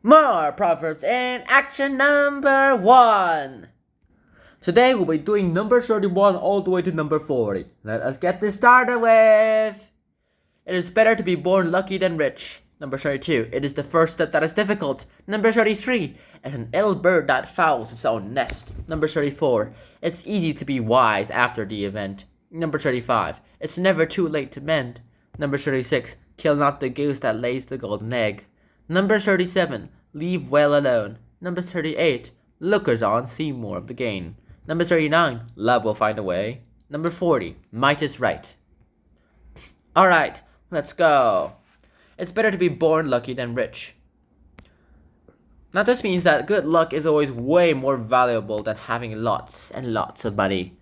More Proverbs in action number 1. Today we'll be doing number 31 all the way to number 40. Let us get this started with... It is better to be born lucky than rich. Number 32. It is the first step that is difficult. Number 33. It's an ill bird that fouls its own nest. Number 34. It's easy to be wise after the event. Number 35. It's never too late to mend. Number 36. Kill not the goose that lays the golden egg. Number 37. Leave well alone. Number 38. Lookers on see more of the gain. Number 39. Love will find a way. Number 40. Might is right. Alright, let's go. It's better to be born lucky than rich. Now this means that good luck is always way more valuable than having lots and lots of money.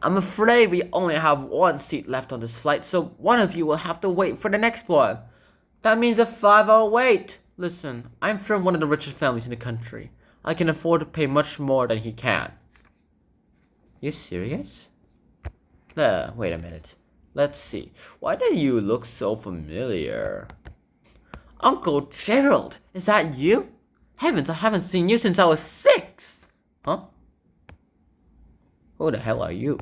I'm afraid we only have one seat left on this flight, so one of you will have to wait for the next one. That means a 5-hour wait. Listen, I'm from one of the richest families in the country. I can afford to pay much more than he can. You serious? Wait a minute. Let's see. Why do you look so familiar? Uncle Gerald, is that you? Heavens, I haven't seen you since I was 6. Huh? Who the hell are you?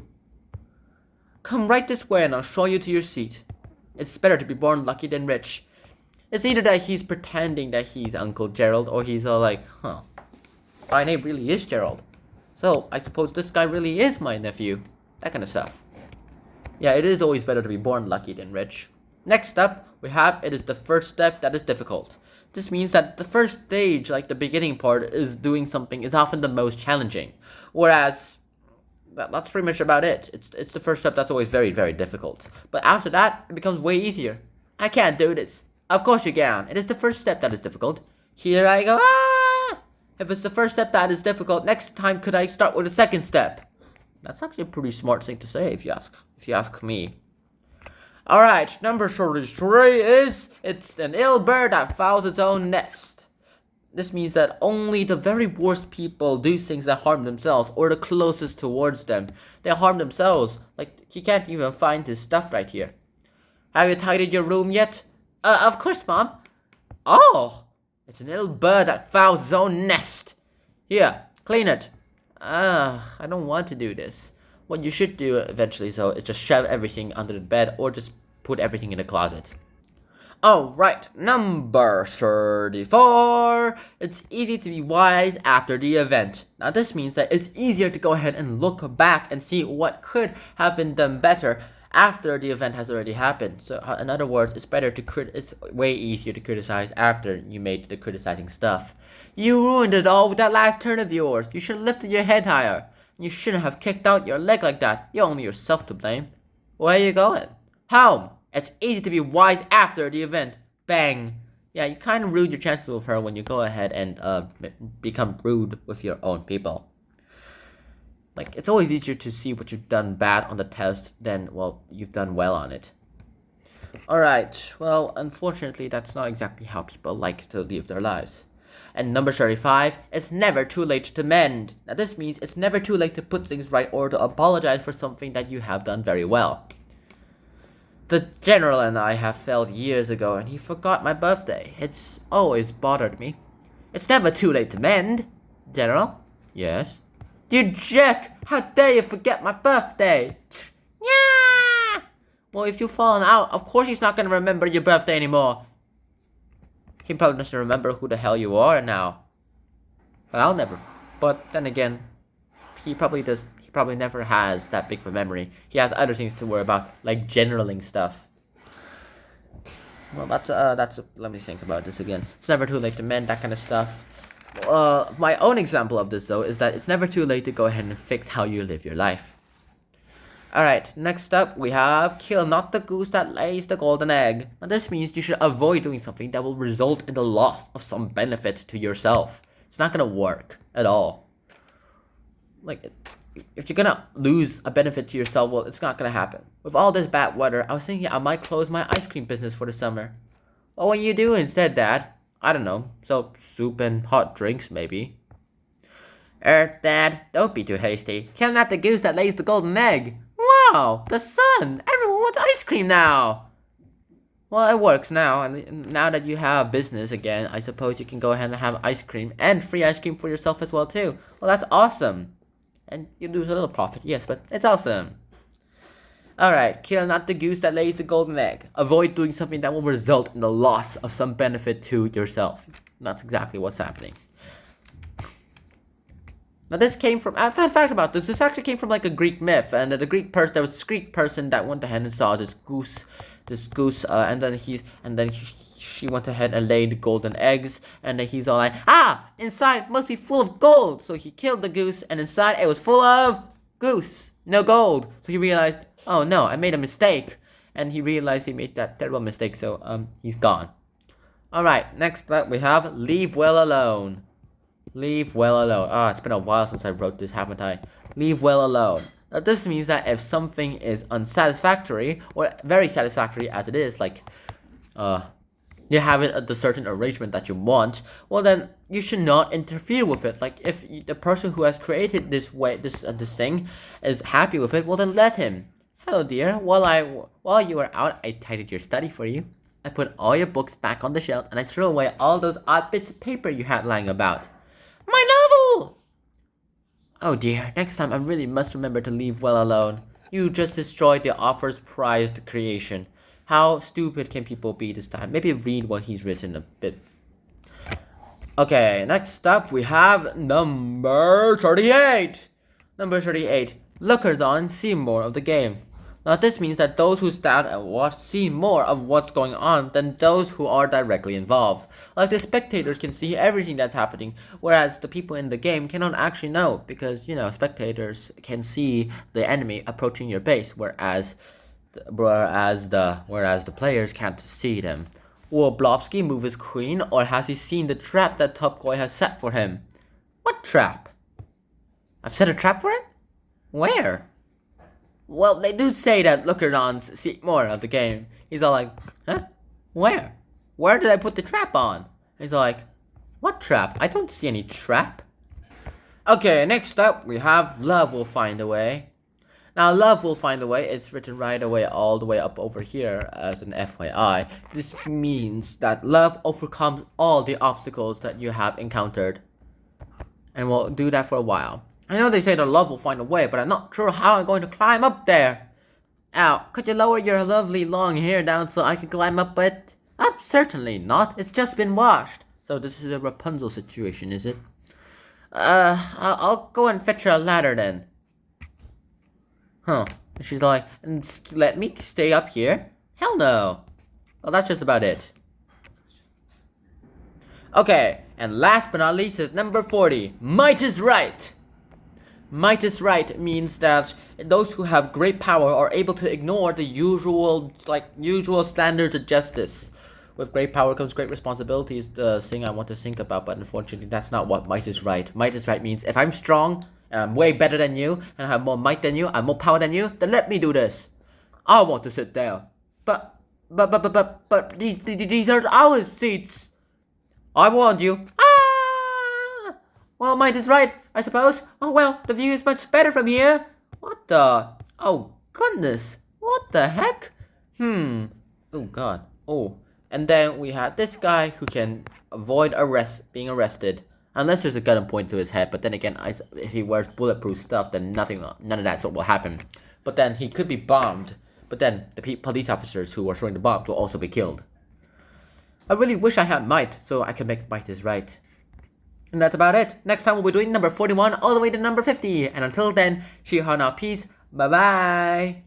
Come right this way and I'll show you to your seat. It's better to be born lucky than rich. It's either that he's pretending that he's Uncle Gerald, or he's all like, my name really is Gerald. So, I suppose this guy really is my nephew. That kind of stuff. Yeah, it is always better to be born lucky than rich. Next up, we have, it is the first step that is difficult. This means that the first stage, like the beginning part, is doing something is often the most challenging. Whereas, that's pretty much about it. It's the first step that's always very, very difficult. But after that, it becomes way easier. I can't do this. Of course you can. It is the first step that is difficult. Here I go. If it's the first step that is difficult, next time could I start with the second step? That's actually a pretty smart thing to say if you ask me. Alright, number 33 is, it's an ill bird that fouls its own nest. This means that only the very worst people do things that harm themselves, or the closest towards them. They harm themselves. Like, you can't even find this stuff right here. Have you tidied your room yet? Of course, Mom. Oh, it's an ill bird that fouls its own nest. Here, clean it. I don't want to do this. What you should do eventually, though, is just shove everything under the bed or just put everything in the closet. Alright, number 34. It's easy to be wise after the event. Now this means that it's easier to go ahead and look back and see what could have been done better after the event has already happened. So in other words, it's way easier to criticize after you made the criticizing stuff. You ruined it all with that last turn of yours. You should have lifted your head higher. You shouldn't have kicked out your leg like that. You're only yourself to blame. Where are you going? Home. It's easy to be wise after the event. Bang. Yeah, you kind of ruined your chances with her when you go ahead and become rude with your own people. Like, it's always easier to see what you've done bad on the test than, well, you've done well on it. Alright, well, unfortunately, that's not exactly how people like to live their lives. And number 35, it's never too late to mend. Now this means it's never too late to put things right or to apologize for something that you have done very well. The General and I have failed years ago and he forgot my birthday. It's always bothered me. It's never too late to mend. General? Yes? You jerk! How dare you forget my birthday? Yeah! Well, if you've fallen out, of course he's not gonna remember your birthday anymore. He probably doesn't remember who the hell you are now. But then again, he probably never has that big of a memory. He has other things to worry about, like generaling stuff. Well, let me think about this again. It's never too late to mend, that kind of stuff. My own example of this, though, is that it's never too late to go ahead and fix how you live your life. Alright, next up we have kill not the goose that lays the golden egg. Now this means you should avoid doing something that will result in the loss of some benefit to yourself. It's not gonna work at all. Like, if you're gonna lose a benefit to yourself, well, it's not gonna happen. With all this bad weather, I was thinking I might close my ice cream business for the summer. What will you do instead, Dad? I don't know, sell soup and hot drinks, maybe. Dad, don't be too hasty. Kill not the goose that lays the golden egg. Wow, the sun! Everyone wants ice cream now! Well, it works now, and now that you have business again, I suppose you can go ahead and have ice cream and free ice cream for yourself as well too. Well, that's awesome. And you lose a little profit, yes, but it's awesome. Alright, kill not the goose that lays the golden egg. Avoid doing something that will result in the loss of some benefit to yourself. That's exactly what's happening. Now this came from, fun fact about this actually came from like a Greek myth, and there was this Greek person that went ahead and saw this goose, and then she went ahead and laid golden eggs, and then he's all like, inside must be full of gold. So he killed the goose, and inside it was full of goose, no gold. So he realized, oh no, I made a mistake, and he realized he made that terrible mistake. So he's gone. All right, next up we have leave well alone. Leave well alone. It's been a while since I wrote this, haven't I? Leave well alone. Now this means that if something is unsatisfactory, or very satisfactory as it is, like you have it at the certain arrangement that you want, well then you should not interfere with it. Like if the person who has created this thing is happy with it, well then let him. Hello dear, while you were out, I tidied your study for you. I put all your books back on the shelf, and I threw away all those odd bits of paper you had lying about. My novel! Oh dear, next time I really must remember to leave well alone. You just destroyed the author's prized creation. How stupid can people be this time? Maybe read what he's written a bit. Okay, next up we have number 38. Number 38. Lookers on see more of the game. Now this means that those who stand and watch see more of what's going on than those who are directly involved. Like the spectators can see everything that's happening, whereas the people in the game cannot actually know, because spectators can see the enemy approaching your base, whereas the players can't see them. Will Blobsky move his queen, or has he seen the trap that Top Boy has set for him? What trap? I've set a trap for him? Where? Well, they do say that lookers-ons see more of the game. He's all like, huh? Where? Where did I put the trap on? He's all like, what trap? I don't see any trap. Okay, next up we have Love Will Find a Way. Now, Love Will Find a Way is written right away all the way up over here as an FYI. This means that love overcomes all the obstacles that you have encountered. And we'll do that for a while. I know they say that love will find a way, but I'm not sure how I'm going to climb up there. Ow, could you lower your lovely long hair down so I can climb up it? Up? Certainly not. It's just been washed. So this is a Rapunzel situation, is it? I'll go and fetch her a ladder then. Huh. And she's like, let me stay up here? Hell no. Well, that's just about it. Okay, and last but not least is number 40. Might is right. Might is right means that those who have great power are able to ignore the usual standards of justice. With great power comes great responsibility is the thing I want to think about, but unfortunately that's not what might is right. Might is right means if I'm strong, and I'm way better than you, and I have more might than you, I have more power than you, then let me do this. I want to sit there. But these are our seats. I warned you. Well, might is right, I suppose. Oh well, the view is much better from here. What the? Oh goodness. What the heck? Oh god. Oh. And then we have this guy who can avoid being arrested. Unless there's a gun pointed to his head. But then again, if he wears bulletproof stuff, then none of that sort will happen. But then he could be bombed. But then the police officers who are throwing the bombs will also be killed. I really wish I had might, so I could make might is right. And that's about it. Next time we'll be doing number 41 all the way to number 50. And until then, Shihana, peace. Bye-bye.